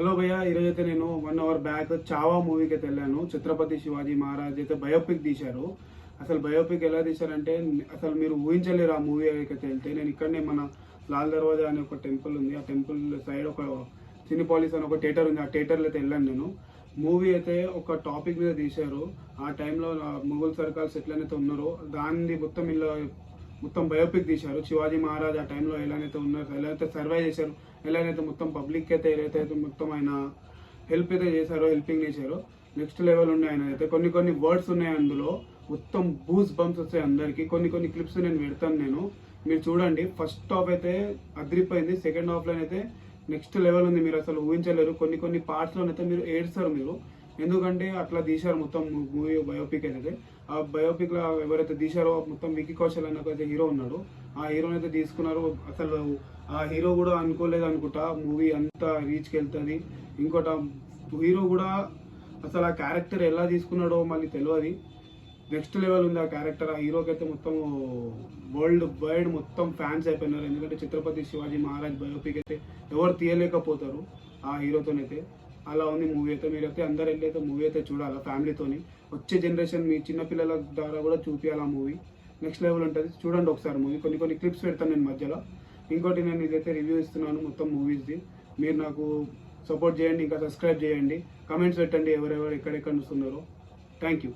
Hello భయ్య, ఈరోజైతే నేను 1 అవర్ బ్యాక్ చావా మూవీకి అయితే వెళ్ళాను. ఛత్రపతి శివాజీ మహారాజ్ అయితే బయోపిక్ తీశారు. అసలు బయోపిక్ ఎలా తీశారంటే అసలు మీరు ఊహించలేరు. ఆ మూవీ అయితే వెళ్తే నేను ఇక్కడనే మన లాల్ దర్వాజా అనే ఒక టెంపుల్ ఉంది. ఆ టెంపుల్ సైడ్ ఒక సినిపాలిస్ అని ఒక థియేటర్ ఉంది. ఆ థియేటర్లో అయితే వెళ్ళాను నేను. మూవీ అయితే ఒక టాపిక్ మీద తీశారు. ఆ టైంలో మొఘల్ సర్కార్స్ ఎట్లనైతే ఉన్నారో దాన్ని మొత్తం బయోపిక్ తీశారు. శివాజీ మహారాజ్ ఆ టైంలో ఎలానైతే ఉన్నారు, ఎలాగైతే సర్వైవ్ చేశారు, ఎలాగైతే మొత్తం పబ్లిక్ అయితే ఏదైతే మొత్తం ఆయన హెల్ప్ అయితే చేశారో, హెల్పింగ్ చేశారో నెక్స్ట్ లెవెల్ ఉండే. ఆయన అయితే కొన్ని వర్డ్స్ ఉన్నాయి అందులో, మొత్తం బూస్ బంప్స్ వస్తాయి అందరికి. కొన్ని క్లిప్స్ నేను పెడతాను, మీరు చూడండి. ఫస్ట్ హాఫ్ అయితే అదిరిపోయింది. సెకండ్ హాఫ్లో అయితే నెక్స్ట్ లెవెల్ ఉంది. మీరు అసలు ఊహించలేరు. కొన్ని పార్ట్స్లోనైతే మీరు ఏడ్స్తారు మీరు, ఎందుకంటే అట్లా తీశారు మొత్తం మూవీ బయోపిక్ అయితే. ఆ బయోపిక్ లో ఎవరైతే తీశారో మొత్తం వికీ కౌశల్ అనే ఒక హీరో ఉన్నాడు. ఆ హీరోని అయితే తీసుకున్నారు. అసలు ఆ హీరో కూడా అనుకోలేదు అనుకుంటా మూవీ అంతా రీచ్కి వెళ్తుంది. ఇంకోటి హీరో కూడా అసలు ఆ క్యారెక్టర్ ఎలా తీసుకున్నాడో మళ్ళీ తెలియదు. నెక్స్ట్ లెవెల్ ఉంది ఆ క్యారెక్టర్. ఆ హీరోకి అయితే మొత్తం వరల్డ్ వైడ్ మొత్తం ఫ్యాన్స్ అయిపోయినారు. ఎందుకంటే ఛత్రపతి శివాజీ మహారాజ్ బయోపిక్ అయితే ఎవరు తీయలేకపోతారు ఆ హీరోతోనైతే. అలా ఉంది మూవీ అయితే. మీరైతే అందరు వెళ్ళి అయితే మూవీ అయితే చూడాలి ఫ్యామిలీతోని. వచ్చే జనరేషన్ మీ చిన్నపిల్లల ద్వారా కూడా చూపించాలి ఆ మూవీ. నెక్స్ట్ లెవెల్ ఉంటుంది. చూడండి ఒకసారి మూవీ. కొన్ని క్లిప్స్ పెడతాను నేను మధ్యలో. ఇంకోటి నేను ఇదైతే రివ్యూ ఇస్తున్నాను మొత్తం మూవీస్ది. మీరు నాకు సపోర్ట్ చేయండి, ఇంకా సబ్స్క్రైబ్ చేయండి, కమెంట్స్ పెట్టండి ఎవరెవరు ఎక్కడెక్కడ చూస్తున్నారో. Thank you.